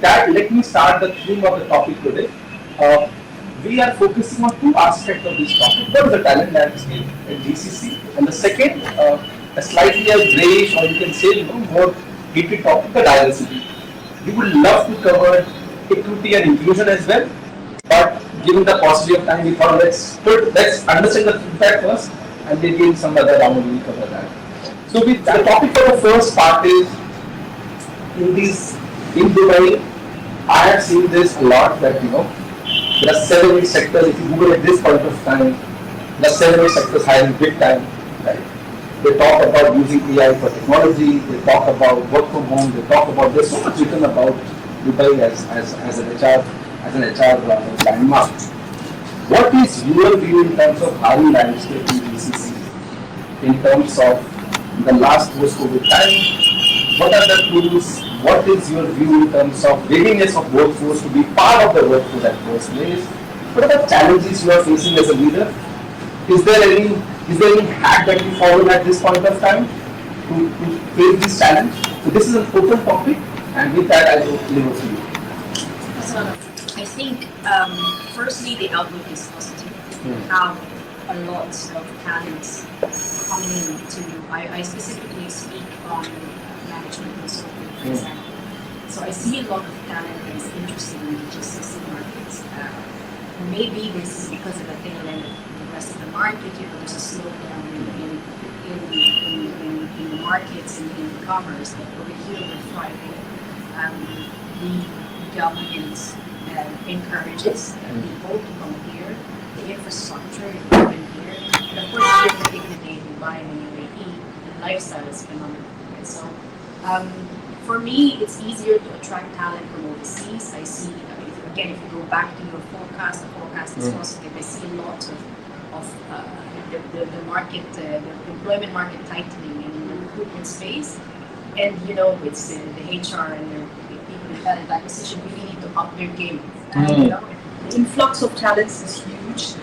with that, let me start the theme of the topic today. Uh, we are focusing on two aspects of this topic. One is the talent landscape in GCC, and the second, a slightly a grayish, or you can say, more heated topic, the diversity. We would love to cover equity and inclusion as well, but given the paucity of time, we thought let's understand the feedback first, and then in some other round we will cover that. So, the topic for the first part is in Dubai. I have seen this a lot that there are 7 8 sectors. If you Google at this point of time, there are 7 8 sectors hiring big time. Right? They talk about using AI for technology. They talk about work from home. They talk about there's so much written about Dubai as an HR landmark. What is your view in terms of hiring landscape in GCC? In terms of the last post-COVID time, what are the tools? What is your view in terms of readiness of workforce to be part of the workforce at first place? What are the challenges you are facing as a leader? Is there any hack that you follow at this point of time to face this challenge? So this is an open topic, and with that I will leave it to you. I think firstly the outlook is positive. We have a lot of talents coming into. I specifically speak on management consulting, for example. So I see a lot of talent that is interested in the GCC markets. Maybe this is because of the tail end of the rest of the market. There's a slowdown in the markets and in e-commerce, but over here we're thriving. The government encourages people to come here. The infrastructure is given here. And of course, here particularly in Dubai and UAE, the lifestyle is phenomenal. Right? So for me, it's easier to attract talent from overseas. I see, if you go back to your forecast, the forecast is positive. I see a lot of the market, the employment market tightening in the recruitment space. And it's the HR and the people in talent acquisition really need to up their game. The influx of talents is huge.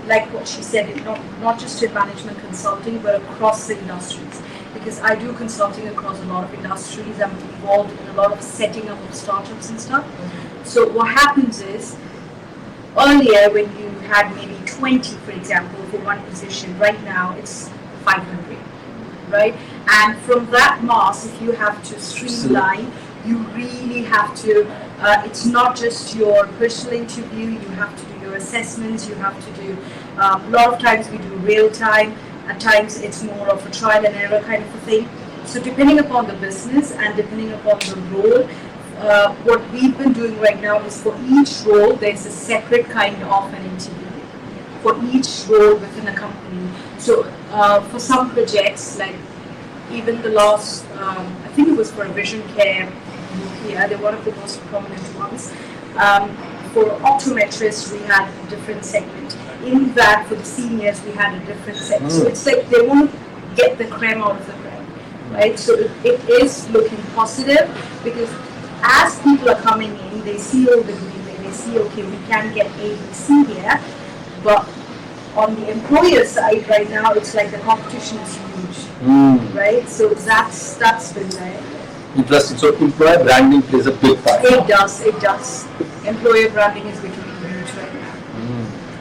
Like what she said, not just in management consulting, but across the industries. Because I do consulting across a lot of industries. I'm involved in a lot of setting up of startups and stuff. So what happens is, earlier when you had maybe 20, for example, for one position, right now it's 500, right? And from that mass, if you have to streamline, you really have to, it's not just your personal interview, you have to do your assessments, you have to do, a lot of times we do real time, at times it's more of a trial and error kind of a thing. So depending upon the business and depending upon the role, what we've been doing right now is for each role, there's a separate kind of an interview for each role within a company. So for some projects, like even the last, I think it was for a vision care, yeah, they're one of the most prominent ones. For optometrists, we had a different segment. In that, for the seniors, we had a different segment. So it's like they want to get the creme out of the creme, right? So it is looking positive because as people are coming in, they see all the green, they see, okay, we can get A, B, C here, but on the employer side right now, it's like the competition is huge, right? So that's been there. Interesting. So employer branding plays a big part. It does. Employer branding is becoming huge right now.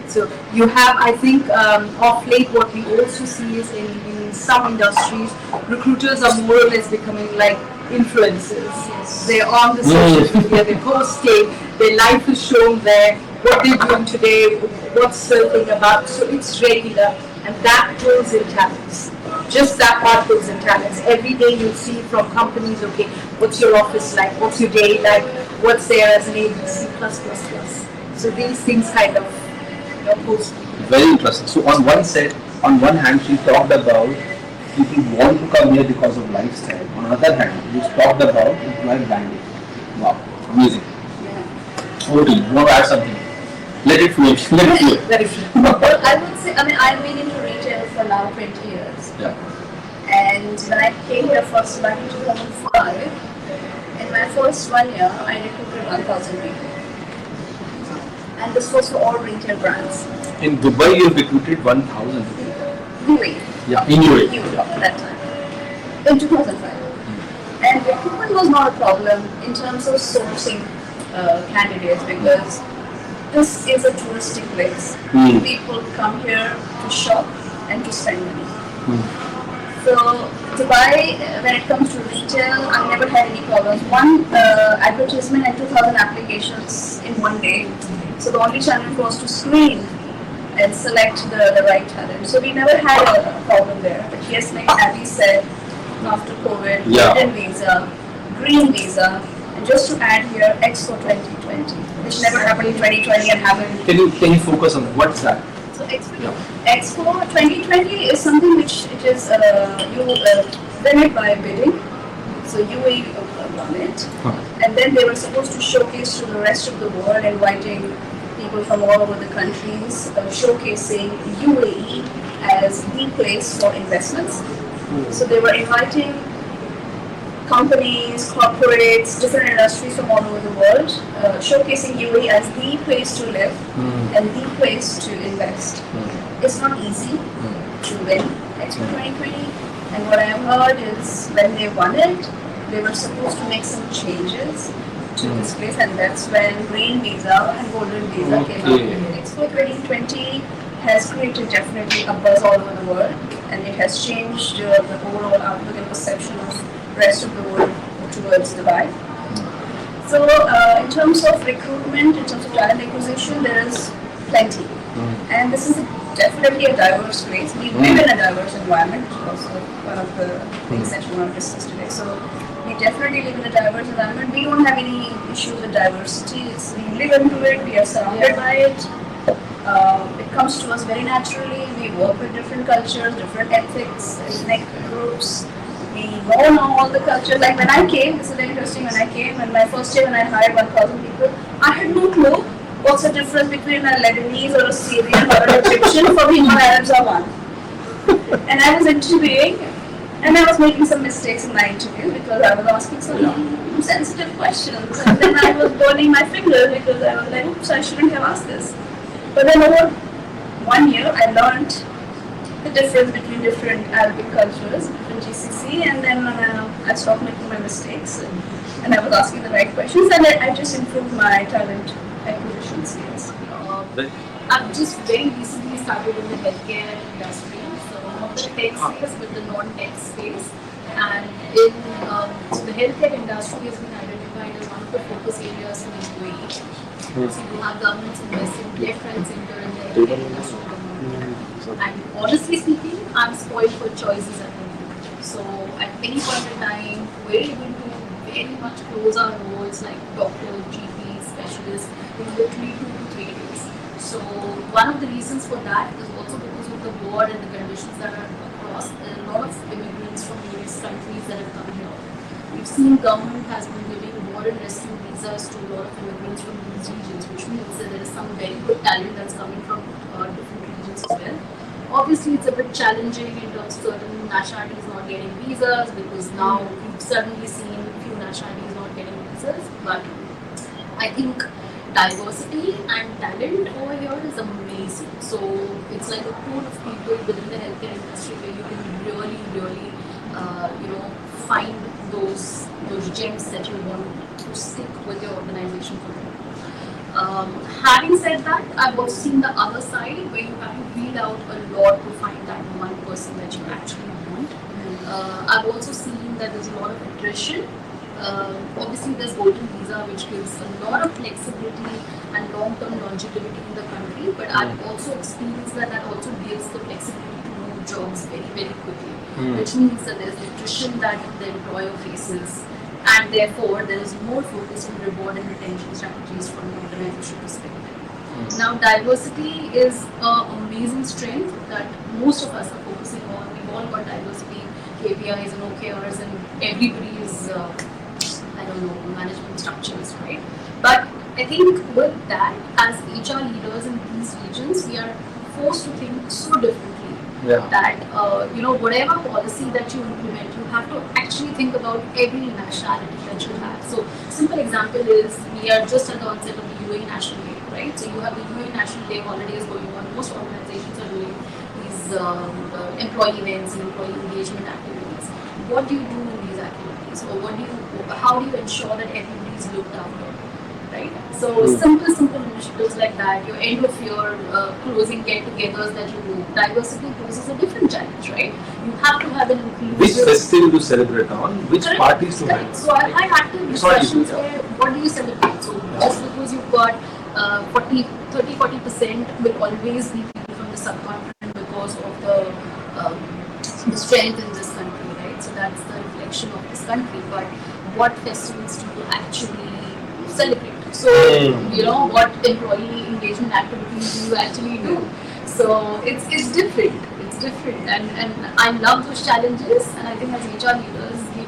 So you have, I think, of late what we also see is in some industries, recruiters are more or less becoming like influencers. Yes. They're on the social media, they're posting, their life is shown there, what they're doing today, what's surfing about. So it's regular, and that pulls in talents. Just that part pulls in talents. Every day you'll see from companies, okay, what's your office like? What's your day like? What's there as an ABC plus plus plus? So these things kind of post. Very interesting. So on one hand, she talked about people want to come here because of lifestyle. On the other hand, you talked about employer branding. Wow, amazing. Yeah. Over to you. You want to add something? Let it flow. Well, I would say, I've been into retail for now 20 years. Yeah. And when I came here first back in 2005, in my first 1 year, I recruited 1,000 people. And this was for all retail brands. In Dubai, you recruited 1,000 people. UAE. Yeah, in UAE. At that time. In 2005. And recruitment was not a problem in terms of sourcing candidates because this is a touristic place. People come here to shop and to spend money. So Dubai, when it comes to retail, I never had any problems. One advertisement and 2,000 applications in one day. So the only challenge was to screen and select the right talent. So we never had a problem there. But yes, like Abby said, after COVID, golden visa, green visa, and just to add here, Expo 2020, which never happened in 2020 and happened. Can you focus on what's that? So Expo 2020 is something which it is you win it by bidding. So UAE won it, and then they were supposed to showcase to the rest of the world, inviting people from all over the countries, showcasing UAE as the place for investments. So they were inviting companies, corporates, different industries from all over the world, showcasing UAE as the place to live and the place to invest. It's not easy to win Expo 2020, and what I have heard is when they won it, they were supposed to make some changes to this place, and that's when green visa and golden visa came out. Expo 2020 has created definitely a buzz all over the world, and it has changed the overall outlook and perception of rest of the world towards Dubai. So in terms of recruitment, in terms of talent acquisition, there is plenty. And this is definitely a diverse place. We live in a diverse environment, which is also one of the things that we want to discuss today. So we definitely live in a diverse environment. We don't have any issues with diversity. We live into it, we are surrounded by it. It comes to us very naturally. We work with different cultures, different ethics, ethnic groups. We know now all the cultures. Like when I came, this is very interesting, when I came, and my first year when I hired 1,000 people, I had no clue what's the difference between a Lebanese or a Syrian or an Egyptian. For me, all Arabs are one. And I was interviewing, and I was making some mistakes in my interview because I was asking some sensitive questions. And then I was burning my fingers because I was like, oops, I shouldn't have asked this. But then over 1 year, I learned the difference between different Arabic cultures, different GCC, and then I stopped making my mistakes and I was asking the right questions, and I just improved my talent acquisition skills. I've just very recently started in the healthcare industry, so not the tech space but the non-tech space. And in so the healthcare industry has been identified as one of the focus areas for the UAE. So you have governments investing left, right, center in the healthcare industry. And honestly speaking, I'm spoiled for choices at the moment. So at any point in time, we're able to very much close our roles like doctor, GP, specialist in literally 2 to 3 days. So one of the reasons for that is also because of the war and the conditions that are across. There are a lot of immigrants from various countries that have come here. We've seen government has been giving war and rescue visas to a lot of immigrants from these regions, which means that there is some very good talent that's coming from different regions as well. Obviously, it's a bit challenging in terms of certain nationalities not getting visas because now we've suddenly seen few nationalities not getting visas. But I think diversity and talent over here is amazing. So it's like a pool of people within the healthcare industry where you can really, find those gems that you want to stick with your organization for. Having said that, I've also seen the other side where you have to weed out a lot to find that one person that you actually want. I've also seen that there's a lot of attrition. Obviously, there's golden visa, which gives a lot of flexibility and long-term longevity in the country. But I've also experienced that also gives the flexibility to move jobs very, very quickly, which means that there's attrition that the employer faces. And therefore, there is more focus on reward and retention strategies from an organization perspective. Now, diversity is an amazing strength that most of us are focusing on. We've all got diversity KPIs and OKRs, and everybody is, management structures, right? But I think with that, as HR leaders in these regions, we are forced to think so differently. That whatever policy that you implement, you have to actually think about every nationality that you have. So simple example is we are just at the onset of the UAE National Day, right? So you have the UAE National Day holidays going on. Most organizations are doing these employee events and employee engagement activities. what do you do in these activities, or how do you ensure that everybody is looked after, right? So simple initiatives like that, your end of year closing get-togethers that you do, diversity poses a different challenge, right? You have to have an inclusive. Which festival to celebrate on, which Correct. parties to have. So I had active discussions where what do you celebrate? So just because you've got 40% will always be people from the subcontinent because of the strength in this country, right? So that's the reflection of this country. But what festivals do you actually celebrate? So what employee engagement activities do you actually do? So it's different. It's different, and I love those challenges. And I think as HR leaders, we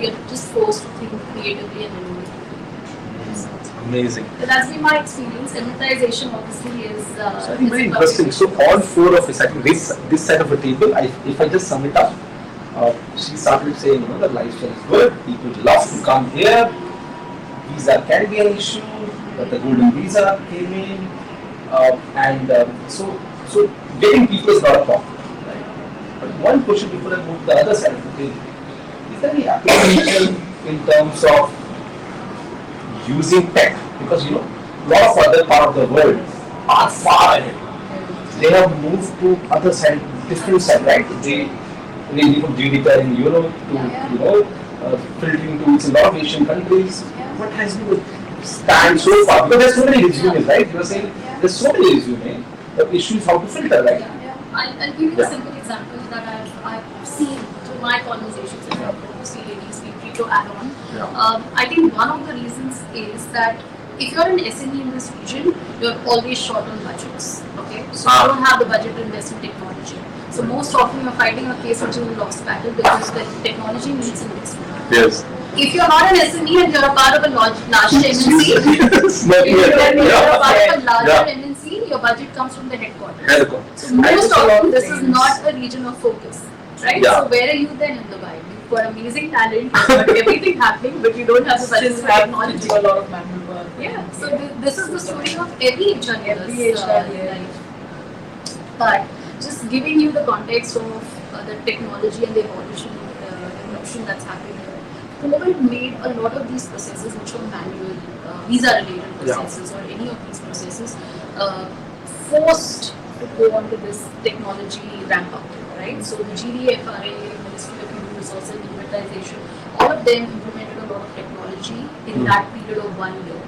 are just forced to think creatively and innovatively. So, amazing. that's been my experience. Empathization obviously is. So I think very interesting. So all four of us, I think this side of the table, if I just sum it up, she started saying, the lifestyle is good. People love to come here. Visa can be an issue, but the golden visa came in, so getting people is not a problem. Right? But one question before I move to the other side of the table, is there any application in terms of using tech? Because a lot of other part of the world are far ahead. They have moved to other side, different side, right? They ranging from GDP in Europe to filtering tools in a lot of Asian countries. What has been the stand so far? Because there's so many resumes, right? You were saying there's so many resumes. The issue is how to filter, right? I'll give you a simple example that I've seen through my conversations. If you want to see ladies, feel free to add on. I think one of the reasons is that if you're an SME in this region, you're always short on budgets. Okay, so you don't have the budget to invest in technology. So most often you're fighting a case which is a lost battle because the technology needs investment. Yes. If you're not an SME and you're a part of a larger MNC, your budget comes from the headquarters. So most often this is not a region of focus, right? So where are you then in the vibe? You've got amazing talent, you've got everything happening, but you don't have the budget for technology. A lot of manual work. Yeah. So this is the story of every HR life. But just giving you the context of the technology and the evolution that's happening here. COVID made a lot of these processes which were manual, visa-related processes or any of these processes, forced to go onto this technology ramp-up, right? So the GDFRA, Ministry of Human Resources and Implementation, all of them implemented a lot of technology in that period of 1 year.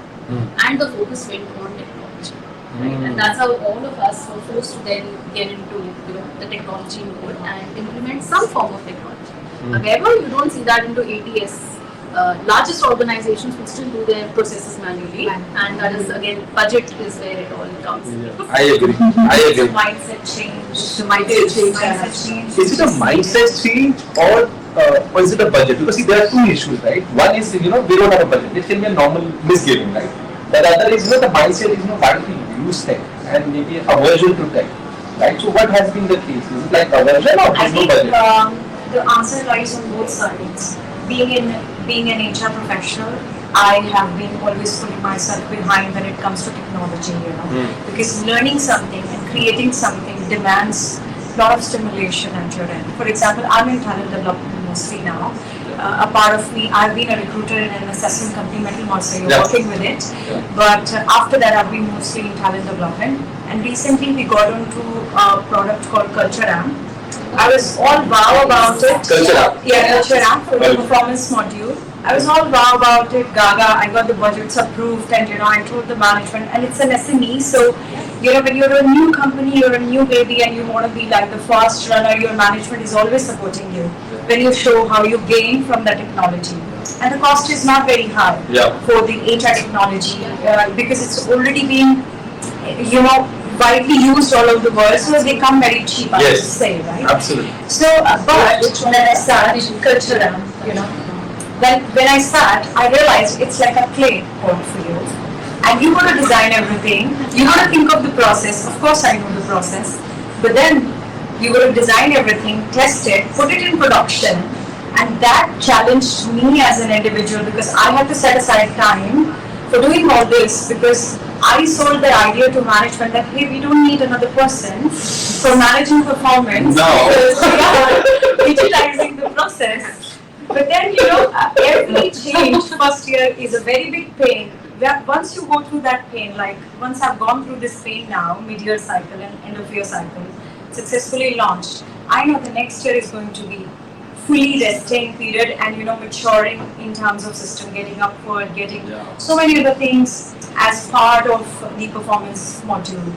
And the focus went on technology. Right? And that's how all of us were forced to then get into the technology mode and implement some form of technology. However, you don't see that into ATS. Largest organizations will still do their processes manually, and that is again, budget is where it all comes. I agree. It's a mindset change. Is it a mindset change or is it a budget? Because see, there are two issues, right? One is we don't have a budget. It can be a normal misgiving, right? The other is the mindset is why do we use tech and maybe aversion to tech, right? So what has been the case? Is it like aversion or I no think budget? the answer lies on both sides. Being an HR professional, I have been always putting myself behind when it comes to technology, because learning something and creating something demands a lot of stimulation at your end. For example, I'm in talent development mostly now. A part of me, I've been a recruiter in an assessment company, Metal Marseille, working with it. But after that, I've been mostly in talent development. And recently, we got onto a product called Culture Amp. I was all wow about it. Culture Amp? Yeah, Culture Amp for the performance module. I was all wow about it, gaga. I got the budgets approved, and I told the management, and it's an SME, so when you're a new company, you're a new baby, and you want to be like the fast runner, your management is always supporting you when you show how you gain from the technology. And the cost is not very high for the HR technology because it's already been, widely used all over the world, so they come very cheap, I would say, right? Absolutely. So, but when I started Culture Amp, when I sat, I realized it's like a clay pot for you. And you want to design everything. You want to think of the process. Of course, I know the process. But then you got to design everything, test it, put it in production. And that challenged me as an individual because I had to set aside time for doing all this because I sold the idea to management that, hey, we don't need another person for managing performance. No. Because we are digitizing the process. But then, every change first year is a very big pain. Where once you go through that pain, like once I've gone through this pain now, mid-year cycle and end-of-year cycle, successfully launched, I know the next year is going to be fully resting period and maturing in terms of system, getting upward, getting so many other things as part of the performance module.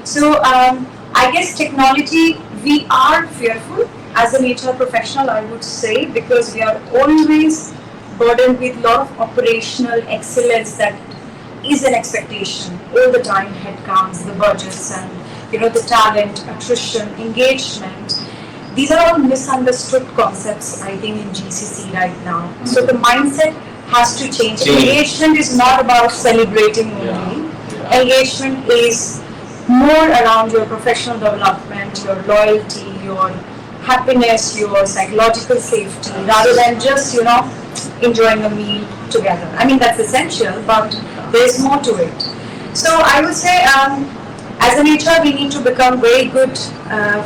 So I guess technology, we are fearful as an HR professional, I would say, because we are always burdened with a lot of operational excellence that is an expectation all the time. Headcounts, the budgets, and the talent, attrition, engagement. These are all misunderstood concepts, I think, in GCC right now. So the mindset has to change. Engagement is not about celebrating only. Engagement is more around your professional development, your loyalty, your happiness, your psychological safety, rather than just enjoying a meal together. I mean, that's essential, but there's more to it. So I would say, as an HR, we need to become very good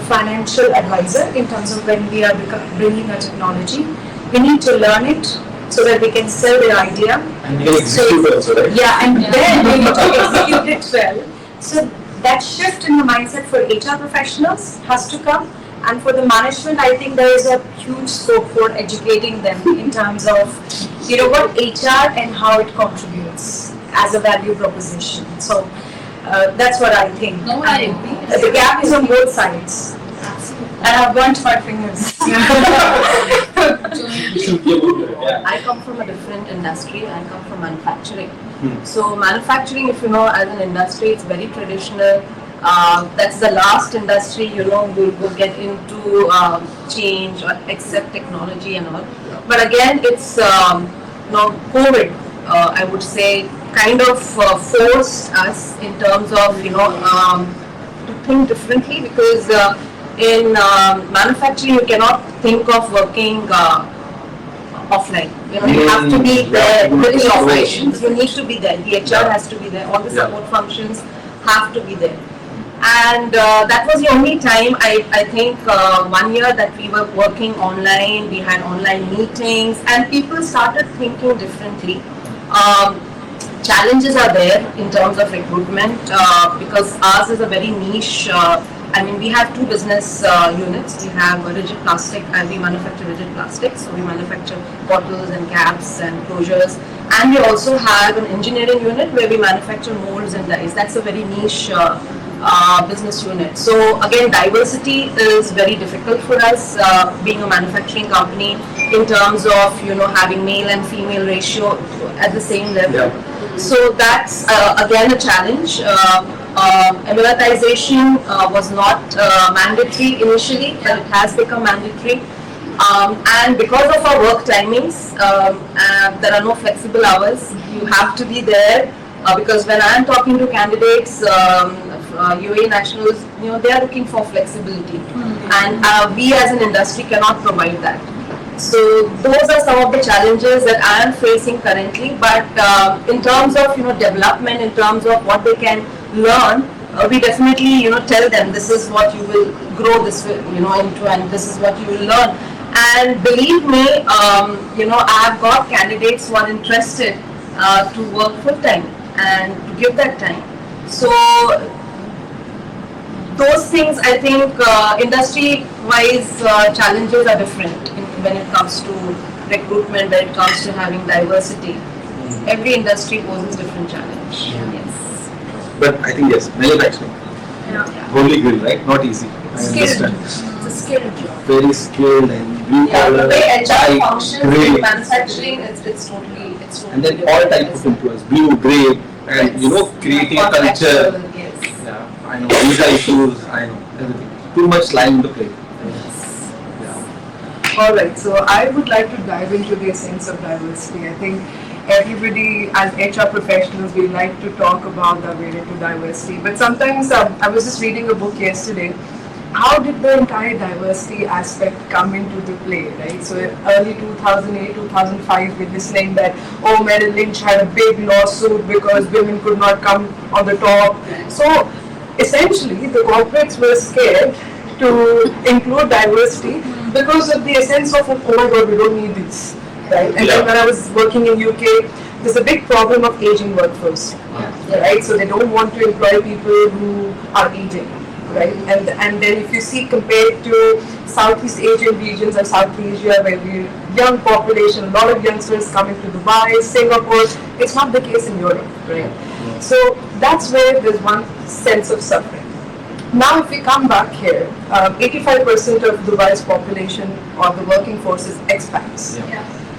financial advisor in terms of when we are bringing a technology. We need to learn it so that we can sell the idea. And you can execute it also, right? Yeah, and then we need to execute it well. So that shift in the mindset for HR professionals has to come. And for the management, I think there is a huge scope for educating them in terms of, what HR and how it contributes as a value proposition. So that's what I think. No, I agree. The gap is on both sides. And I've burnt my fingers. I come from a different industry. I come from manufacturing. So manufacturing, if you know, as an industry, it's very traditional. That's the last industry, will get into change or accept technology and all. But again, it's COVID, I would say, kind of forced us in terms of to think differently, because in manufacturing you cannot think of working offline. You have to be there with the operations. You need to be there. The HR has to be there. All the support functions have to be there. And that was the only time I think 1 year that we were working online. We had online meetings, and people started thinking differently. Challenges are there in terms of recruitment because ours is a very niche. We have two business units. We have rigid plastic, and we manufacture rigid plastic. So we manufacture bottles and caps and closures. And we also have an engineering unit where we manufacture molds and dies. That's a very niche business unit. So again, diversity is very difficult for us being a manufacturing company in terms of having male and female ratio at the same level. So that's again a challenge. Emiratization was not mandatory initially, but it has become mandatory. And because of our work timings, there are no flexible hours. You have to be there because when I am talking to candidates, UAE nationals, they are looking for flexibility, and we as an industry cannot provide that. So those are some of the challenges that I am facing currently. But in terms of development, in terms of what they can learn, we definitely tell them this is what you will grow this into, and this is what you will learn. And believe me, I have got candidates who are interested to work full time and to give that time. So those things, I think, industry-wise challenges are different when it comes to recruitment, when it comes to having diversity. Every industry poses different challenge. Yes. But I think yes, manufacturing. Holy grail, right? Not easy. I understand. It's a skilled job. Very skilled and blue The collar, way HR white, functions in grey, manufacturing, it's totally and then all types of employees, blue, grey, and creating a culture. Yes. Yeah, I know visa issues. I know everything. Too much lying to play. Alright, so I would like to dive into the essence of diversity. I think everybody as HR professionals, we like to talk about the way to diversity, but sometimes I was just reading a book yesterday. How did the entire diversity aspect come into the play, right? So early 2008, 2005, we're listening that, Merrill Lynch had a big lawsuit because women could not come on the top. So essentially, the corporates were scared to include diversity because of the essence of, oh my god, we don't need these, right? And then when I was working in UK, there's a big problem of aging workforce, right? So they don't want to employ people who are aging, right? And then if you see compared to Southeast Asian regions or South Asia, where we young population, a lot of youngsters coming to Dubai, Singapore, it's not the case in Europe, right? So that's where there's one sense of suffering. Now, if we come back here, 85% of Dubai's population or the working force is expats.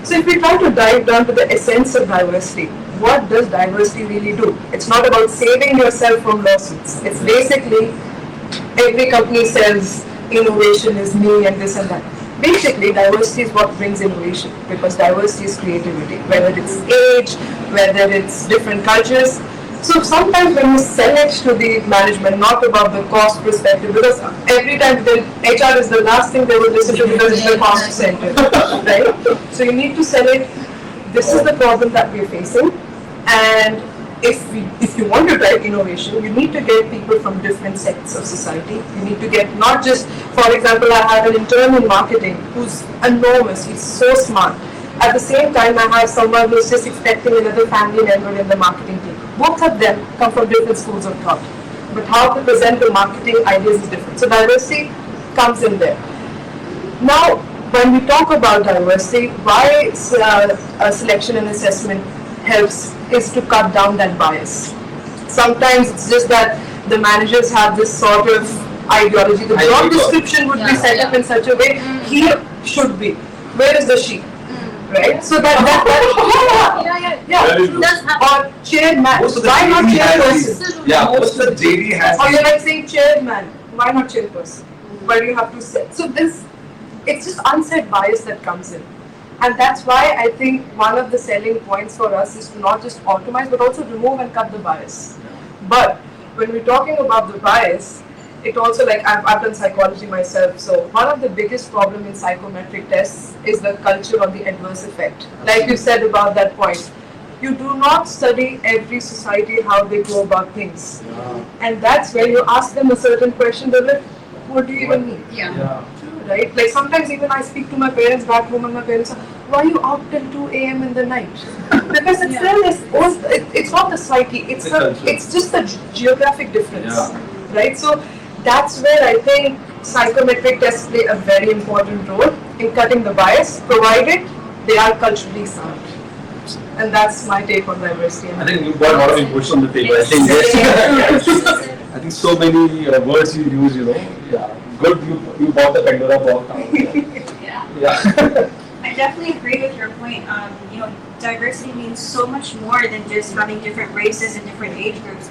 So if we try to dive down to the essence of diversity, what does diversity really do? It's not about saving yourself from lawsuits. It's basically every company says innovation is me and this and that. Basically, diversity is what brings innovation, because diversity is creativity, whether it's age, whether it's different cultures. So sometimes when you sell it to the management, not about the cost perspective, because every time the HR is the last thing they will listen to, because it's the cost center, right? So you need to sell it, this is the problem that we're facing, and if you want to drive innovation, you need to get people from different sectors of society. You need to get not just, for example, I have an intern in marketing who's enormous, he's so smart. At the same time, I have someone who's just expecting another family member in the marketing team. Both of them come from different schools of thought, but how to present the marketing ideas is different. So diversity comes in there. Now, when we talk about diversity, why selection and assessment helps is to cut down that bias. Sometimes it's just that the managers have this sort of ideology. The job description would be set up in such a way, he should be. Where is the she? Right? So that or chairman. Why not chairperson? Most of the JD has. Or you're like saying chairman. Why not chairperson? Why do you have to say? So it's just unsaid bias that comes in. And that's why I think one of the selling points for us is to not just optimize, but also remove and cut the bias. But when we're talking about the bias, it also, like I've done psychology myself, so one of the biggest problem in psychometric tests is the culture of the adverse effect. Like you said about that point, you do not study every society how they go about things. And that's when you ask them a certain question, they're like, what do you even mean? Right? Like sometimes even I speak to my parents back home and my parents are, why are you out till 2 a.m. in the night? Because it's still it's not the psyche, it's just the geographic difference. Right? So that's where I think psychometric tests play a very important role in cutting the bias, provided they are culturally sound. And that's my take on diversity. I think you've got a lot of inputs on the table. I think I think so many words you use, Good, you bought the Pandora box. I definitely agree with your point. Diversity means so much more than just having different races and different age groups.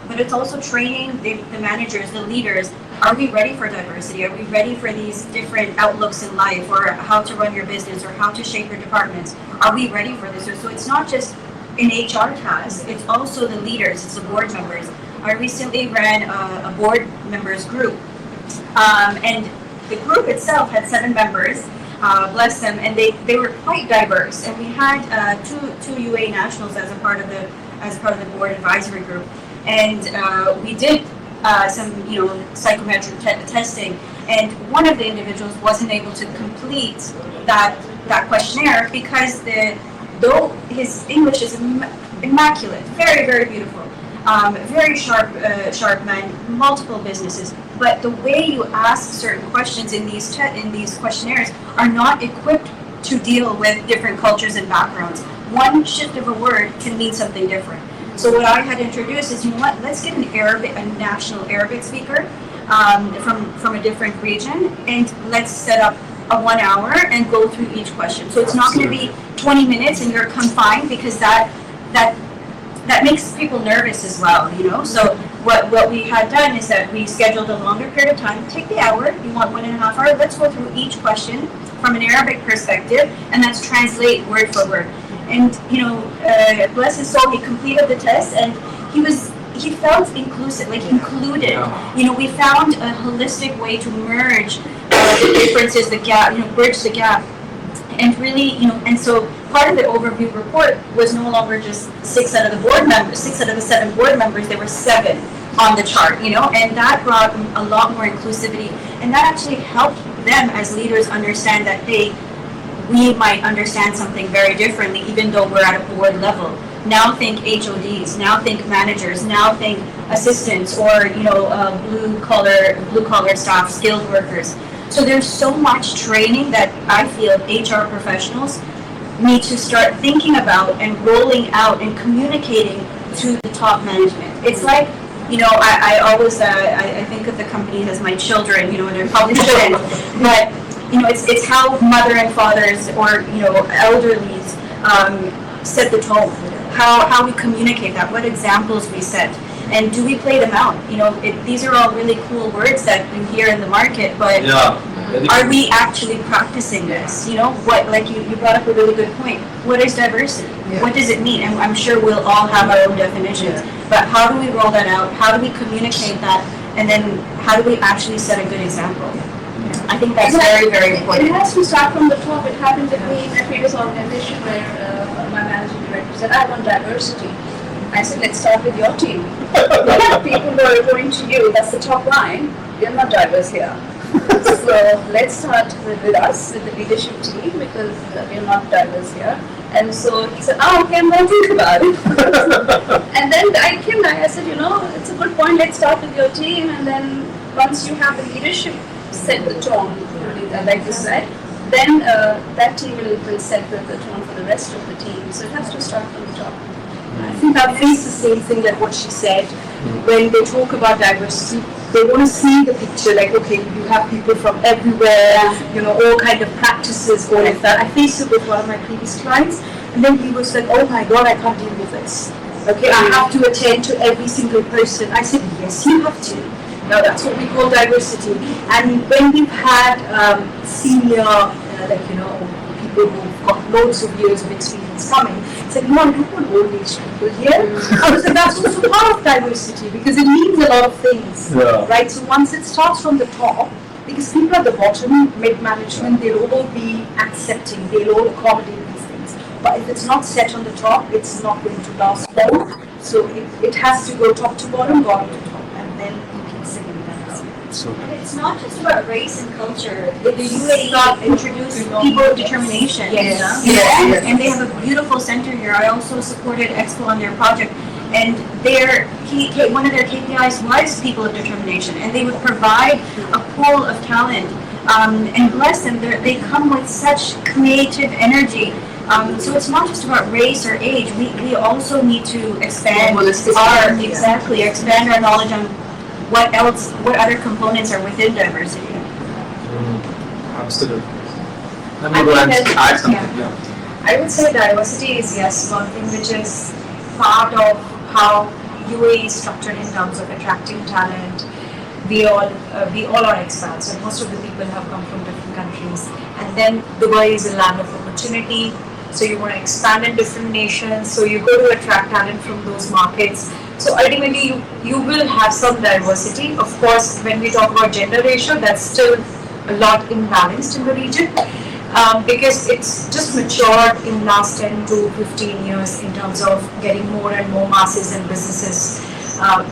But it's also training the managers, the leaders. Are we ready for diversity? Are we ready for these different outlooks in life, or how to run your business, or how to shape your departments? Are we ready for this? So it's not just an HR task, it's also the leaders, it's the board members. I recently ran a board members group, and the group itself had 7 members, bless them, and they were quite diverse. And we had two UA nationals as a part of the board advisory group. And we did some, psychometric testing, and one of the individuals wasn't able to complete that questionnaire because though his English is immaculate, very, very beautiful, very sharp man, multiple businesses, but the way you ask certain questions in these questionnaires are not equipped to deal with different cultures and backgrounds. One shift of a word can mean something different. So what I had introduced is, let's get a national Arabic speaker from a different region, and let's set up a 1 hour and go through each question. So it's not going to be 20 minutes and you're confined, because that makes people nervous as well, So what we had done is that we scheduled a longer period of time. Take the hour, you want 1.5 hours, let's go through each question from an Arabic perspective, and let's translate word for word. And bless his soul, he completed the test, and he felt inclusive, like included. We found a holistic way to merge the differences, the gap, bridge the gap, and really, and so part of the overview report was no longer just 6 out of the 7 board members. There were 7 on the chart, and that brought a lot more inclusivity, and that actually helped them as leaders understand that we might understand something very differently, even though we're at a board level. Now think HODs, now think managers, now think assistants, or blue collar staff, skilled workers. So there's so much training that I feel HR professionals need to start thinking about and rolling out and communicating to the top management. It's like, I always I think of the company as my children, and they're probably shouldn't, but it's how mother and fathers or elderlies set the tone, how we communicate that, what examples we set, and do we play them out? These are all really cool words that you hear in the market, but are we actually practicing this? What, like you brought up a really good point. What is diversity? Yeah. What does it mean? And I'm sure we'll all have our own definitions, but how do we roll that out? How do we communicate that? And then how do we actually set a good example? I think that's very, very important. It has to start from the top. It happened with me in a previous organization where my managing director said, I want diversity. I said, let's start with your team. People who are reporting to you, that's the top line. You're not diverse here. So let's start with us, with the leadership team, because we're not diverse here. And so he said, okay, I'm going to think about it. And then I came back, I said, it's a good point, let's start with your team, and then once you have the leadership set the tone, like you said, then that team will set the tone for the rest of the team. So it has to start from the top. I think I face the same thing like what she said. When they talk about diversity, they want to see the picture, like, okay, you have people from everywhere, all kind of practices, all of that. I faced it with one of my previous clients, and then he was like, oh my God, I can't deal with this. Okay, I have to attend to every single person. I said, yes, you have to. Now that's what we call diversity. And when we've had senior, people who've got loads of years of experience coming, it's like, no, I don't want old age people here. I was like, that's also part of diversity because it means a lot of things, right? So once it starts from the top, because people at the bottom, mid-management, they'll all be accepting, they'll all accommodate these things. But if it's not set on the top, it's not going to last long. So it has to go top to bottom, bottom to top, and then you can sing it down. And it's not just about race and culture. The UAE introduced people of determination. Yes. And they have a beautiful center here. I also supported Expo on their project, and one of their KPIs was people of determination, and they would provide a pool of talent. And bless them, they come with such creative energy. So it's not just about race or age. We also need to expand expand our knowledge on what other components are within diversity. Absolutely. Let me go and add something. I would say diversity is, yes, one thing which is part of how UAE is structured in terms of attracting talent. We all are expats, and most of the people have come from different countries. And then Dubai is a land of opportunity, so you want to expand in different nations, so you go to attract talent from those markets. So ultimately, you will have some diversity. Of course, when we talk about gender ratio, that's still a lot imbalanced in the region because it's just matured in last 10 to 15 years in terms of getting more and more masses and businesses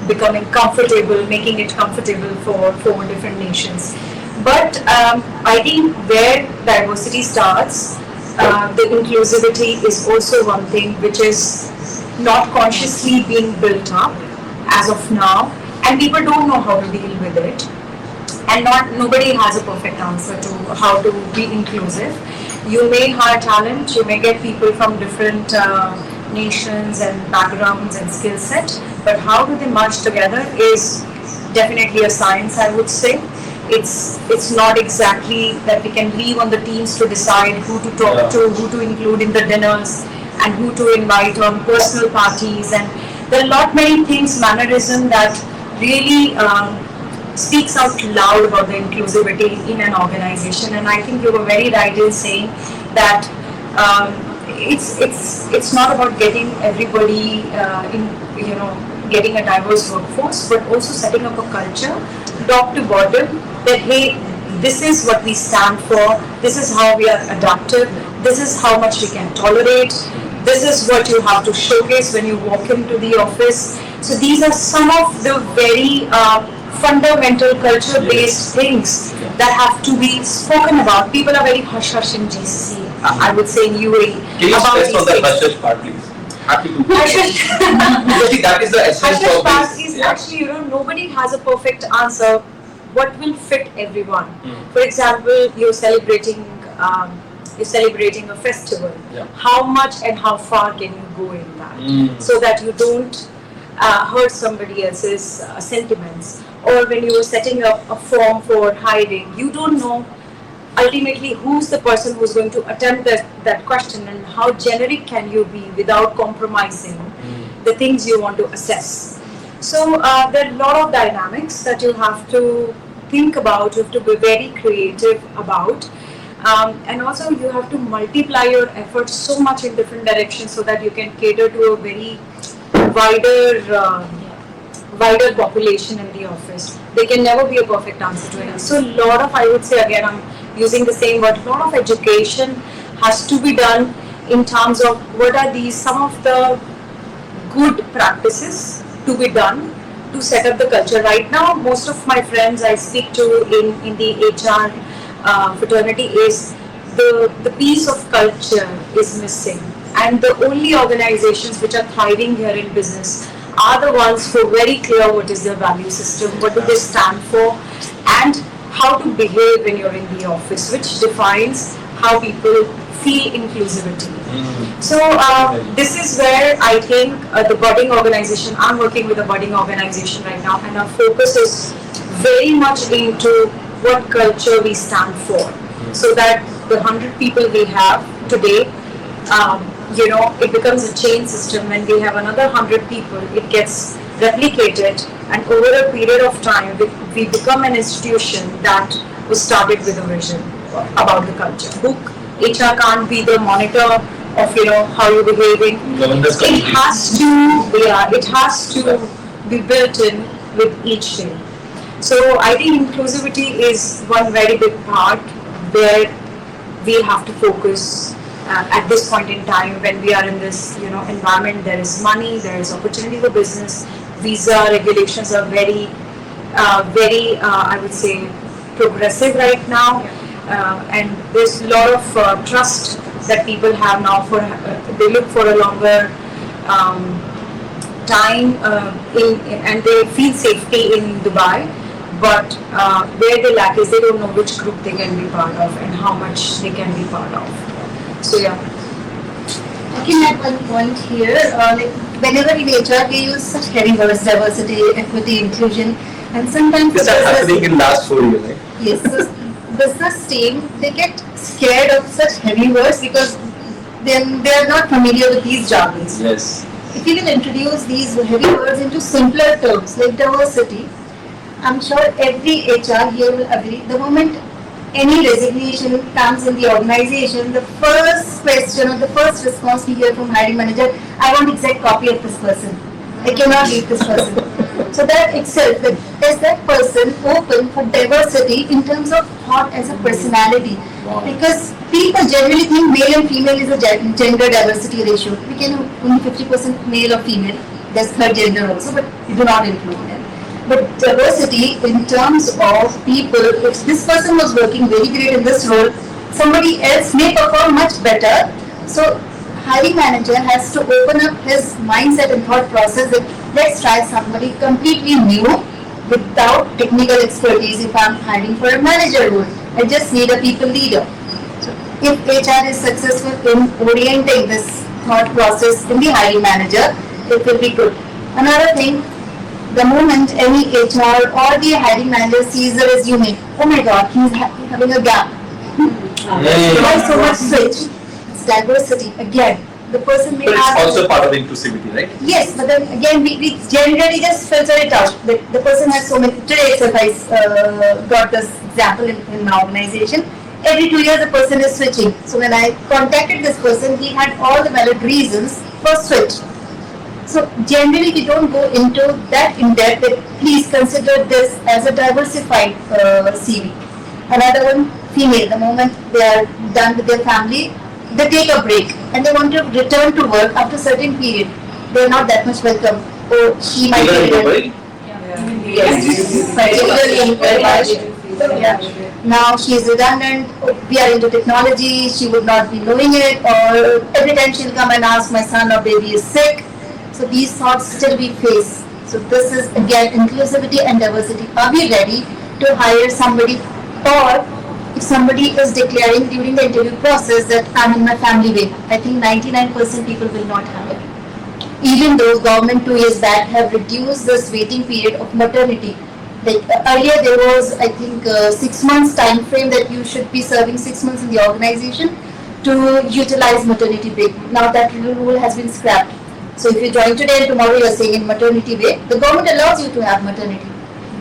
becoming comfortable, making it comfortable for different nations. But I think where diversity starts, the inclusivity is also one thing which is not consciously being built up as of now, and people don't know how to deal with it, and nobody has a perfect answer to how to be inclusive. You may hire talent, you may get people from different nations and backgrounds and skill set, but how do they merge together is definitely a science, I would say. It's not exactly that we can leave on the teams to decide who to talk to, who to include in the dinners, and who to invite on personal parties. And there are many things, mannerism that really speaks out loud about the inclusivity in an organization. And I think you were very right in saying that it's not about getting everybody getting a diverse workforce, but also setting up a culture, top to bottom, that hey, this is what we stand for, this is how we are adaptive, this is how much we can tolerate, this is what you have to showcase when you walk into the office. So these are some of the very fundamental culture-based things that have to be spoken about. People are very hush-hush in GCC, I would say in UAE. Can you about stress on the these things. hush part, please? Happy to Hush-hush. Because see, that is the essence Hush-hush of part this. is actually, nobody has a perfect answer. What will fit everyone? For example, you're celebrating a festival. How much and how far can you go in that, so that you don't hurt somebody else's sentiments? Or when you are setting up a form for hiring, you don't know ultimately who's the person who's going to attempt that question, and how generic can you be without compromising the things you want to assess. So there are a lot of dynamics that you have to think about, you have to be very creative about, and also you have to multiply your efforts so much in different directions so that you can cater to a very wider population in the office. There can never be a perfect answer to it. So a lot of, I would say again, I'm using the same word, a lot of education has to be done in terms of what are some of the good practices to be done to set up the culture. Right now, most of my friends I speak to in the HR fraternity is the piece of culture is missing, and the only organizations which are thriving here in business are the ones who are very clear what is their value system, what do they stand for, and how to behave when you're in the office, which defines how people feel inclusivity. So this is where I think the budding organization, I'm working with a budding organization right now, and our focus is very much into what culture we stand for, so that the 100 people we have today, it becomes a chain system. When we have another 100 people, it gets replicated, and over a period of time, we become an institution that was started with a vision about the culture. HR can't be the monitor of how you're behaving. It has to be built in with each day. So I think inclusivity is one very big part where we have to focus at this point in time when we are in this environment. There is money, there is opportunity for business. Visa regulations are very I would say progressive right now, and there's a lot of trust that people have now for they look for a longer time and they feel safety in Dubai, but where they lack is they don't know which group they can be part of and how much they can be part of. So yeah. I can add one point here. Whenever in HR we use such heavy words, diversity, equity, inclusion, and sometimes this is happening in last 4 years, right? Yes, so business team, they get scared of such heavy words because then they are not familiar with these jargons. Yes. If you can introduce these heavy words into simpler terms like diversity, I'm sure every HR here will agree. The moment any resignation comes in the organization, the first question or the first response we hear from hiring manager, I want exact copy of this person. I cannot leave this person. So that itself, is that person open for diversity in terms of thought as a personality? Wow. Because people generally think male and female is a gender diversity ratio. We can have only 50% male or female. There's third gender also, but we do not include them. But diversity in terms of people, if this person was working very great in this role, somebody else may perform much better. So hiring manager has to open up his mindset and thought process that let's try somebody completely new without technical expertise. If I'm hiring for a manager role, I just need a people leader. So if HR is successful in orienting this thought process in the hiring manager, it will be good. Another thing, the moment any HR or the hiring manager sees the resume, oh my God, he's having a gap. Why so much switch? It's diversity. Again, the person may but have... it's also part of inclusivity, right? Yes, but then again, we generally just filter it out. The person has so many... Today itself I got this example in my organization. Every 2 years the person is switching. So when I contacted this person, he had all the valid reasons for switch. So generally we don't go into that in depth, but please consider this as a diversified CV. Another one, female, the moment they are done with their family, they take a break and they want to return to work after a certain period. They are not that much welcome. Or she might be Yes. particularly in Very much. Yeah. Now she is redundant, we are into technology, she would not be knowing it, or every time she'll come and ask my son or baby is sick. So these thoughts still we face. So this is again inclusivity and diversity. Are we ready to hire somebody, or if somebody is declaring during the interview process that I'm in my family way, I think 99% people will not have it. Even though government 2 years back have reduced this waiting period of maternity. Like earlier there was, I think, 6 months time frame that you should be serving 6 months in the organization to utilize maternity break. Now that rule has been scrapped. So if you join today and tomorrow you are saying in maternity break, the government allows you to have maternity,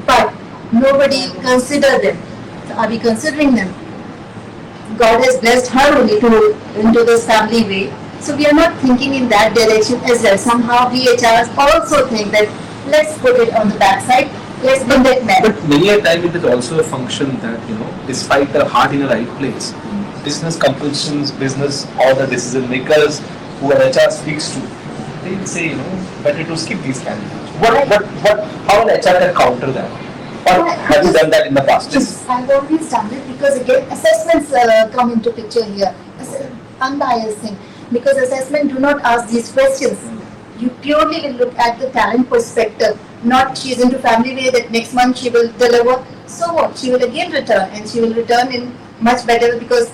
but nobody consider them. So are we considering them? God has blessed her only to into this family way. So we are not thinking in that direction as well. Somehow we HRs also think that let's put it on the backside, let's bring that man. But many a time it is also a function that, despite the heart in the right place, business compulsions, business, all the decision makers who an HR speaks to, they will say, better to skip these candidates. How an HR can counter that? Or have you done that in the past? Yes, I've always done it because again assessments come into picture here. Unbiased thing. Because assessment do not ask these questions. You purely will look at the talent perspective, not she's into family way that next month she will deliver. So what? She will again return, and she will return in much better because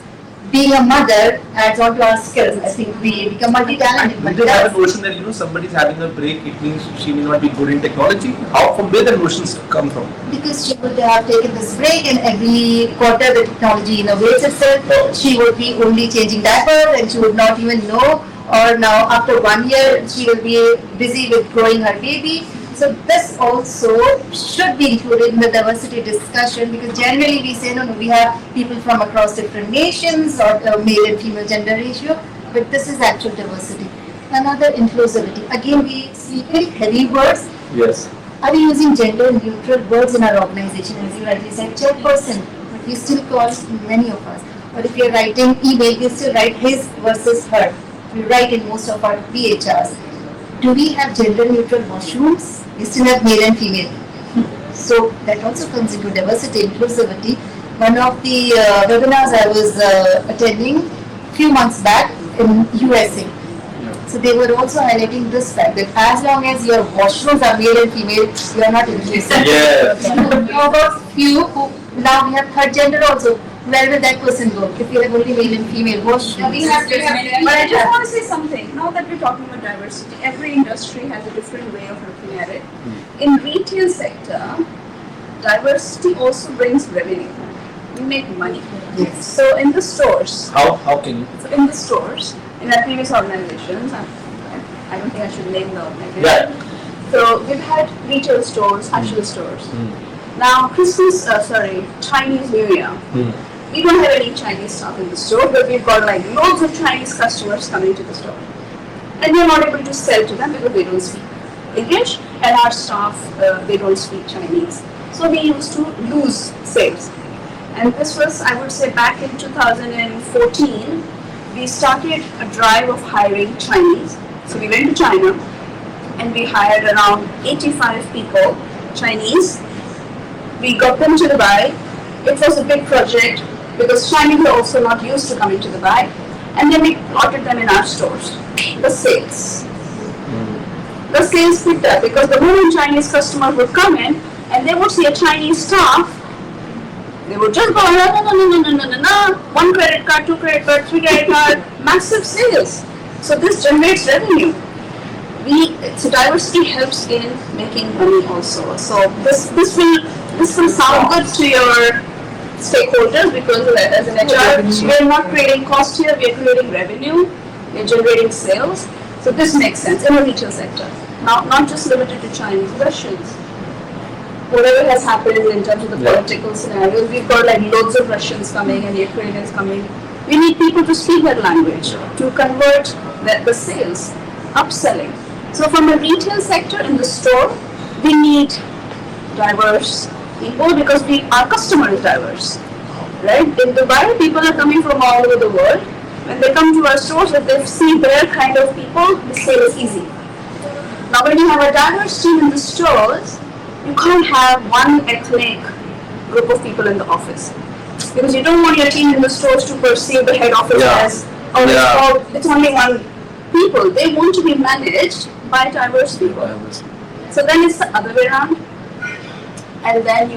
being a mother adds on to our skills. I think we become multi-talented. We do have a notion that somebody is having a break, it means she may not be good in technology. How, from where the notions come from? Because she would have taken this break and every quarter the technology innovates itself. She would be only changing diapers and she would not even know. Or now after 1 year she will be busy with growing her baby. So this also should be included in the diversity discussion because generally we say no, we have people from across different nations or male and female gender ratio, but this is actual diversity. Another inclusivity. Again, we speak very heavy words. Yes. Are we using gender neutral words in our organization? As you rightly said, chairperson, but we still call many of us. Or if we are writing email, we still write his versus her. We write in most of our PHRs. Do we have gender neutral washrooms? We still have male and female. So that also comes into diversity, inclusivity. One of the webinars I was attending few months back in USA. So they were also highlighting this fact that as long as your washrooms are male and female, you are not inclusive. Yes. How about few who now we have third gender also? Where will that person go if you have only male and female washrooms? But I just want to say something. Now that we're talking about diversity, every industry has a different way of looking at it. In retail sector, diversity also brings revenue. We make money. Yes. So in the stores, How can you? so in the stores, in our previous organizations, I don't think I should name the organization. Yeah. So we've had retail stores, actual stores. Now Chinese New Year. We don't have any Chinese staff in the store, but we've got like loads of Chinese customers coming to the store. And we're not able to sell to them because they don't speak English and our staff, they don't speak Chinese. So we used to lose sales. And this was, I would say, back in 2014, we started a drive of hiring Chinese. So we went to China and we hired around 85 people, Chinese. We got them to Dubai. It was a big project because Chinese are also not used to coming to Dubai. And then we plotted them in our stores. The sales picked up because the moment Chinese customers would come in and they would see a Chinese staff, they would just go, no, 1 credit card, 2 credit card, 3 credit card, massive sales. So this generates revenue. So diversity helps in making money also. So this will sound good to your stakeholders because as an HR, we're not creating cost here, we're creating revenue, we're generating sales. So this makes sense in the retail sector. Now, not just limited to Chinese, Russians. Whatever has happened in terms of the political scenarios, we've got like loads of Russians coming and Ukrainians coming. We need people to speak that language, to convert the sales, upselling. So from a retail sector in the store, we need diverse people because our customer is diverse. Right? In Dubai, people are coming from all over the world. When they come to our stores, if they see their kind of people, the sale is easy. Now when you have a diverse team in the stores, you can't have one ethnic group of people in the office. Because you don't want your team in the stores to perceive the head office as, it's only one people. They want to be managed by diverse people. So then it's the other way around. And then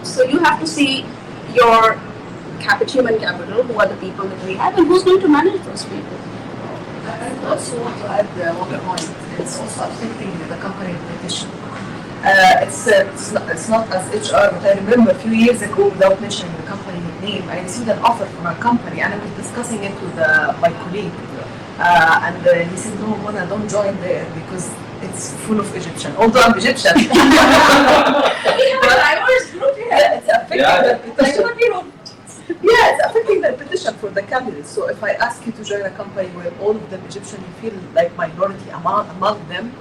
so you have to see your human capital, who are the people that we have, and who's going to manage those people. I also want to add one point. It's also affecting the company reputation. It's not as HR, but I remember a few years ago, without mentioning the company name, I received an offer from a company, and I was discussing it with my colleague, and he said, "No, Mona, don't join there because it's full of Egyptian." Although I'm Egyptian, but I was looking at it's affecting the reputation. Yeah, it's affecting the reputation for the candidates. So if I ask you to join a company where all of them Egyptian, you feel like minority among them.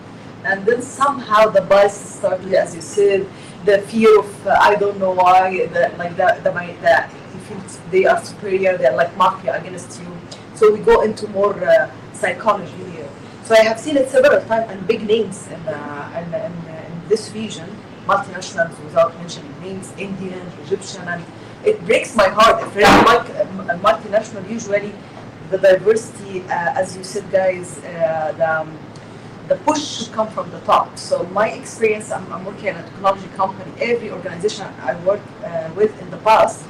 And then somehow the bias started, as you said, the fear of I don't know why, you feel they are superior, they are like mafia against you. So we go into more psychology here. So I have seen it several times, and big names in this region, multinationals without mentioning names, Indian, Egyptian, and it breaks my heart. If really like a multinational, usually the diversity, as you said, guys, the push should come from the top. So my experience, I'm working at a technology company. Every organization I worked with in the past,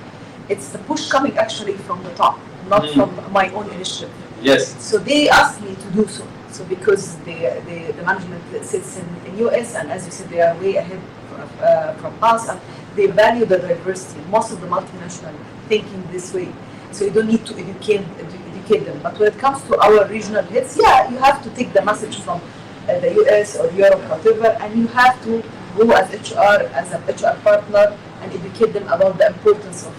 it's the push coming actually from the top, not from my own initiative. Yes. So they asked me to do so. So because the management sits in US, and as you said, they are way ahead from us, and they value the diversity. Most of the multinational thinking this way. So you don't need to educate them. But when it comes to our regional heads, yeah, you have to take the message from the US or Europe, whatever, and you have to go as HR, as an HR partner, and educate them about the importance of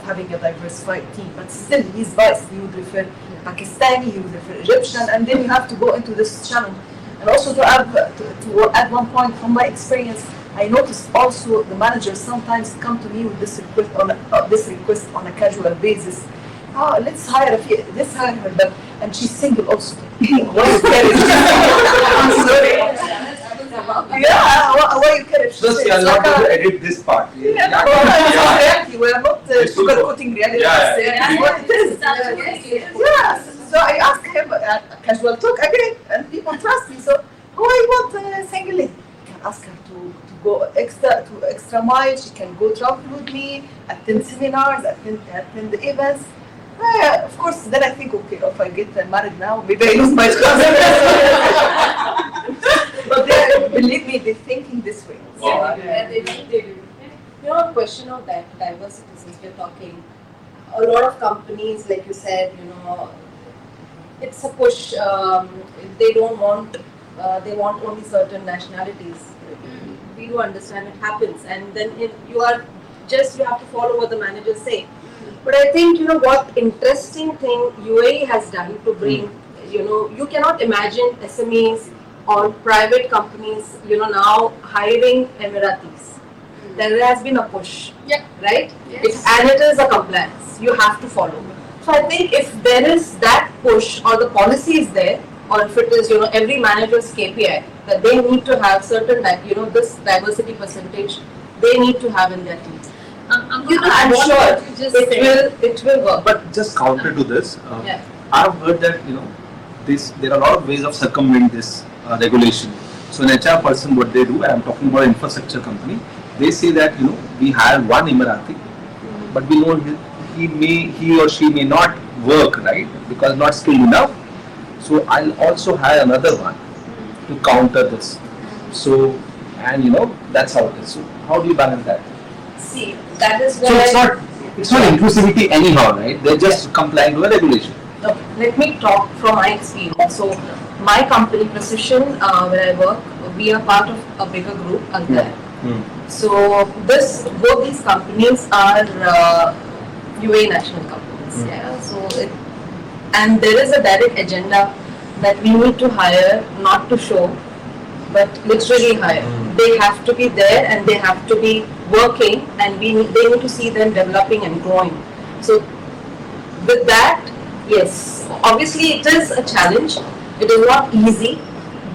having a diversified team. But still, he's biased. He would refer Pakistani, he would refer Egyptian, and then you have to go into this challenge. And also to add one point from my experience, I noticed also the managers sometimes come to me with this request on a casual basis. Oh, let's hire her, but and she's single also. Why you care? I'm sorry. Yeah, why you care? Just you are not going to edit this part. Reality. We are not sugarcoating reality. What it is. Yeah. So I asked him a casual talk again, and people trust me. So why you want a single lady? You can ask her to go extra mile. She can go travel with me, attend seminars, attend the events. Of course, then I think, okay, if I get married now, maybe I lose my trust. But believe me, they're thinking this way. They do. You know, a question of diversity, since we're talking, a lot of companies, like you said, it's a push. They don't want, they want only certain nationalities. We do understand it happens, and then you have to follow what the managers say. But I think, what interesting thing UAE has done to bring, you cannot imagine SMEs or private companies, now hiring Emiratis. There has been a push, right? Yes. And it is a compliance. You have to follow. So I think if there is that push, or the policy is there, or if it is, every manager's KPI, that they need to have certain, this diversity percentage, they need to have in their team. I'm sure it will work. But just counter to this, I've heard that there are a lot of ways of circumventing this regulation. So an HR person, what they do, and I'm talking about an infrastructure company, they say that we hire one Emirati, but we know he or she may not work, right, because not skilled enough. So I'll also hire another one to counter this. So that's how it is. So how do you balance that? See, that is So where it's not inclusivity anyhow, right? They're just complying to a regulation. Okay, let me talk from my experience. So, my company, Precision, where I work, we are part of a bigger group, Altair. So, both these companies are UAE national companies. Yeah. So, and there is a direct agenda that we need to hire, not to show, but literally hire. They have to be there and they have to be working, and they need to see them developing and growing. So with that, yes, obviously it is a challenge. It is not easy,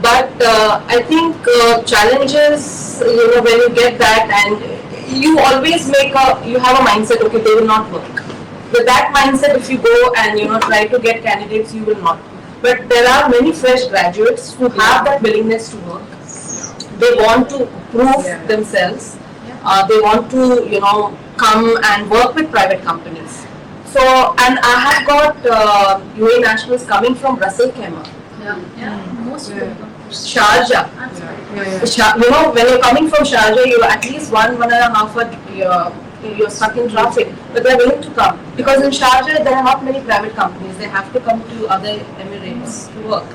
But I think challenges, when you get that, and you always you have a mindset, okay, they will not work. With that mindset, if you go and try to get candidates, you will not. But there are many fresh graduates who have that willingness to work. They want to prove themselves. They want to come and work with private companies. So, and I have got UAE nationals coming from Russell Kema, Most of them. Sharjah. When you're coming from Sharjah, you're at least 1.5 hours you're stuck in traffic, but they're willing to come because in Sharjah there are not many private companies. They have to come to other Emirates to work.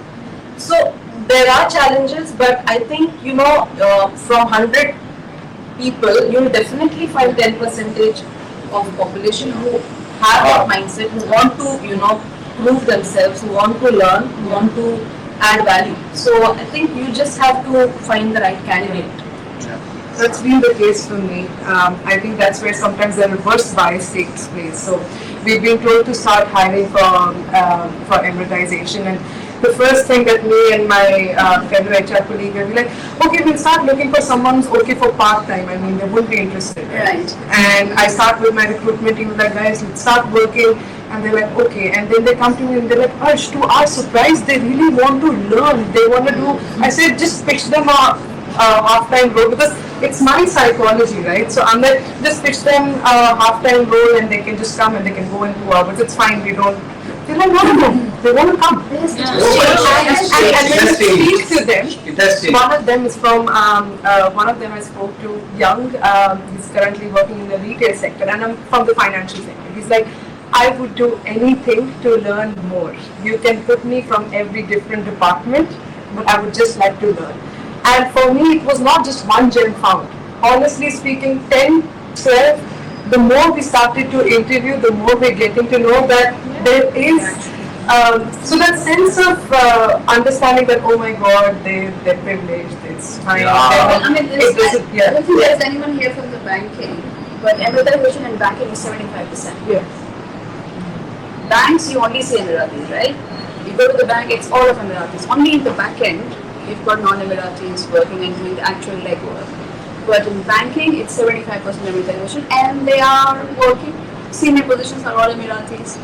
So there are challenges, but I think from 100 people, you will definitely find 10% of the population who have that mindset, who want to prove themselves, who want to learn, who want to add value. So I think you just have to find the right candidate. That's been the case for me. I think that's where sometimes the reverse bias takes place. So we've been told to start hiring for Emiratization, and the first thing that me and my fellow HR colleague were like, okay, we'll start looking for someone who's okay for part-time. I mean, they wouldn't be interested. Right. And I start with my recruitment team, like, guys, let's start working. And they're like, okay. And then they come to me and they're like, Harsh, to our surprise, they really want to learn. They want to do. I said, just pitch them a half-time role because it's my psychology, right? So I'm like, just pitch them a half-time role and they can just come and they can go in 2 hours. It's fine. We don't. They're like, no. They want to come. And when you speak to them, one of them is from, one of them I spoke to, young, he's currently working in the retail sector, and I'm from the financial sector. He's like, I would do anything to learn more. You can put me from every different department, but I would just like to learn. And for me, it was not just one gem found. Honestly speaking, 10, 12, the more we started to interview, the more we're getting to know that there is, so that sense of understanding that, oh my God, they're privileged, it's fine. I mean, it doesn't, I don't think there's anyone here from the banking, but Emiratization in banking is 75%. Yeah. Banks, you only see Emiratis, right? You go to the bank, it's all of Emiratis. Only in the back end, you've got non-Emiratis working and doing the actual legwork. But in banking, it's 75% Emiratization, and they are working. Senior positions are all Emiratis.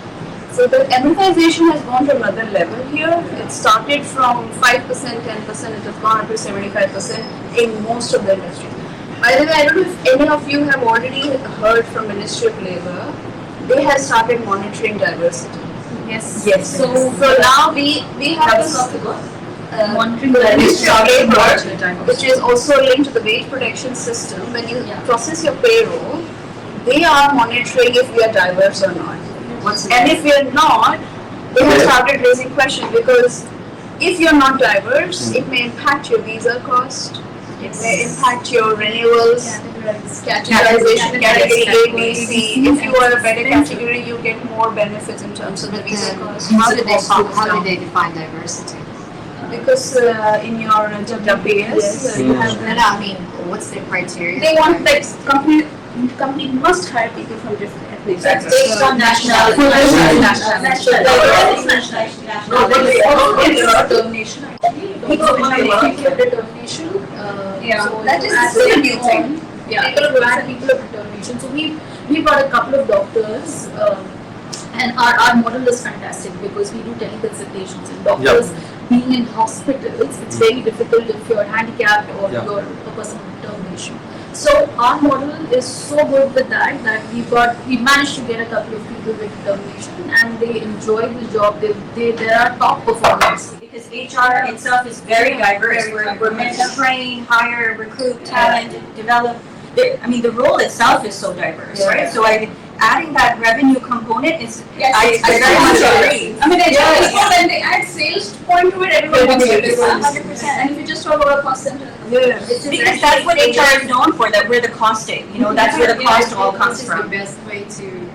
So the Emiratization has gone to another level here. It started from 5%, 10%, it has gone up to 75% in most of the industry. By the way, I don't know if any of you have already heard from Ministry of Labour. They have started monitoring diversity. Yes. So now we have this monitoring Ministry of diversity. Labour, which is also linked to the wage protection system. When you process your payroll, they are monitoring if we are diverse or not. And if we are not, they have started raising questions because if you're not diverse, it may impact your visa cost. It may impact your renewals, categorization, category A, B, C. If you are a better category, you get more benefits in terms of the visa cost. How do they define diversity? Because in your WPS, you have I mean, what's their criteria? they want like company must hire people from different ethnic That's backgrounds. based on nationality. Determination actually. People of determination. So that is the new thing. People of determination. So we've got a couple of doctors, and our model is fantastic because we do teleconsultations, and doctors being in hospitals, it's very difficult if you're handicapped or you're a person with determination. So our model is so good with that we managed to get a couple of people with determination, and they enjoy the job. They are top performers. Because HR itself is very diverse. We're meant to train, hire, recruit, talent, develop. The role itself is so diverse, right? So adding that revenue component is, I very much agree. I mean, when they add sales point to it, everyone wants to do 100%. And if you just talk about cost center, Because that's what HR is known for, that we're the costing, that's where the cost all comes The from. best way to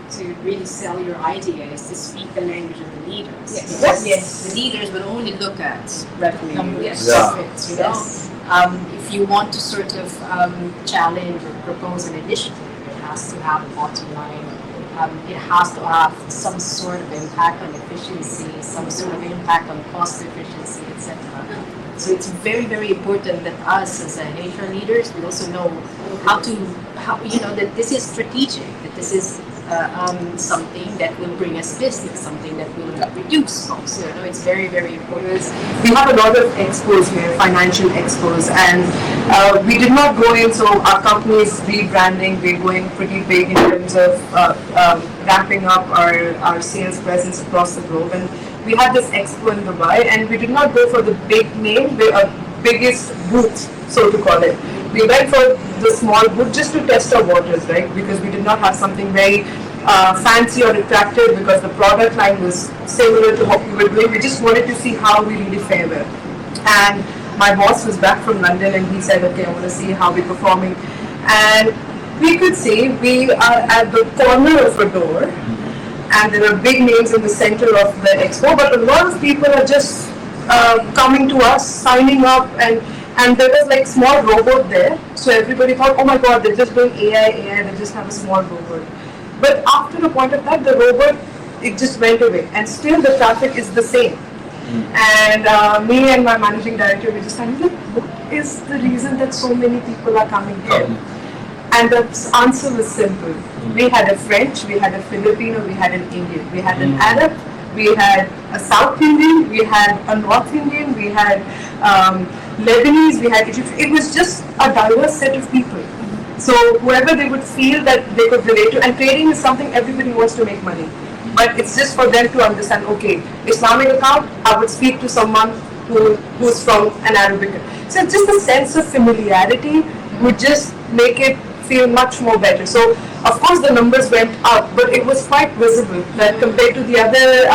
really sell your idea is to speak the language of the leaders. Yes. The leaders will only look at revenue, Yes. profits, If you want to sort of challenge or propose an initiative, it has to have a bottom line. It has to have some sort of impact on efficiency, some sort of impact on cost efficiency, etc. So it's very, very important that us as HR leaders, we also know how that this is strategic, that this is something that will bring us business, something that will reduce costs. So, it's very, very important. We have a lot of expos here, financial expos, and we did not go in, so our company is rebranding, we're going pretty big in terms of ramping up our sales presence across the globe. And we had this expo in Dubai, and we did not go for the big name, biggest booth, so to call it. We went for the small booth just to test our waters, right? Because we did not have something very fancy or attractive, because the product line was similar to what we were doing. We just wanted to see how we really fare well. And my boss was back from London, and he said, okay, I want to see how we're performing. And we could see we are at the corner of a door, and there are big names in the center of the expo, but a lot of people are just coming to us, signing up, and there was like small robot there. So everybody thought, oh my God, they're just doing AI, they just have a small robot. But after a point of time, the robot, it just went away, and still the traffic is the same. And me and my managing director, we just kind of like, what is the reason that so many people are coming here? And the answer was simple. We had a French, we had a Filipino, we had an Indian, we had an Arab, we had a South Indian, we had a North Indian, we had Lebanese, we had Egyptian. It was just a diverse set of people. So whoever they would feel that they could relate to, and trading is something everybody wants to make money. But it's just for them to understand, okay, Islamic account, I would speak to someone who's from an Arabic. So just a sense of familiarity would just make it feel much more better. So of course the numbers went up, but it was quite visible that compared to the other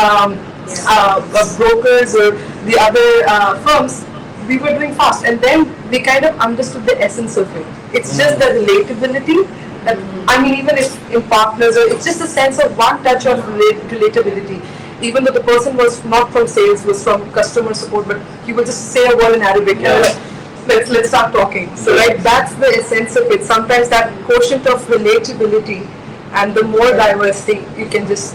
brokers or the other firms, we were doing fast. And then we kind of understood the essence of it. It's just the relatability. That, I mean, even if in partners, it's just a sense of one touch of relatability. Even though the person was not from sales, was from customer support, but he would just say a word in Arabic. Let's start talking. So like that's the essence of it. Sometimes that quotient of relatability and the more diversity, you can just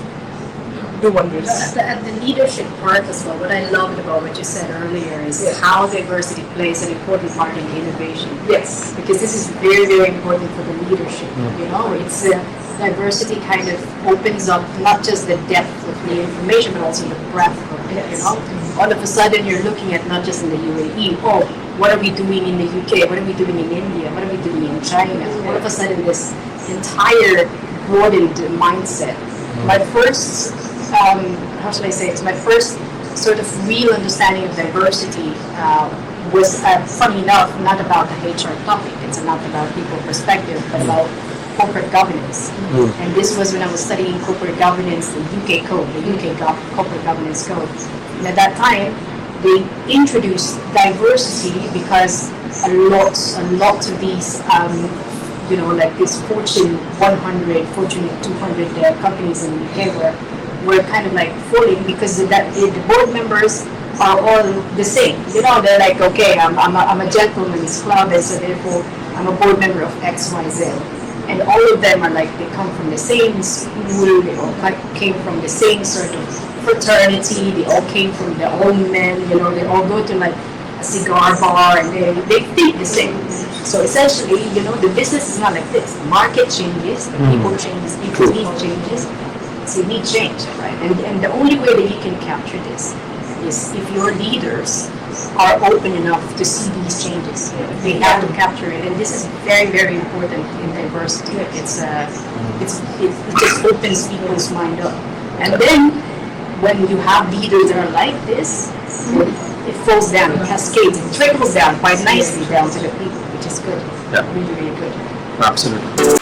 do wonders. At the leadership part as well, what I loved about what you said earlier is how diversity plays an important part in innovation. Yes. Because this is very, very important for the leadership. It's diversity kind of opens up not just the depth of the information, but also the breadth of it. All of a sudden you're looking at not just in the UAE, what are we doing in the UK? What are we doing in India? What are we doing in China? All of a sudden this entire broadened mindset. My first how should I say it? My first sort of real understanding of diversity was, funny enough, not about the HR topic. It's not about people perspective, but about corporate governance. And this was when I was studying corporate governance, the UK code, the UK corporate governance code. And at that time, they introduced diversity because a lot of these like these Fortune 100, Fortune 200 companies in the UK were kind of like falling because the board members are all the same. They're like, okay, I'm a gentleman's club, and so therefore I'm a board member of XYZ. And all of them are like, they come from the same school, they all came from the same sort of fraternity, they all came from their own men, they all go to like a cigar bar, and they think the same. So essentially, the business is not like this. The market changes, the people changes, people's needs changes. So you need change, right? And the only way that you can capture this is if your leaders are open enough to see these changes. They have to capture it, and this is very, very important in diversity. It just opens people's mind up. And then when you have leaders that are like this, it falls down, it cascades, it trickles down quite nicely down to the people, which is good. Yeah. Really, really good. Absolutely.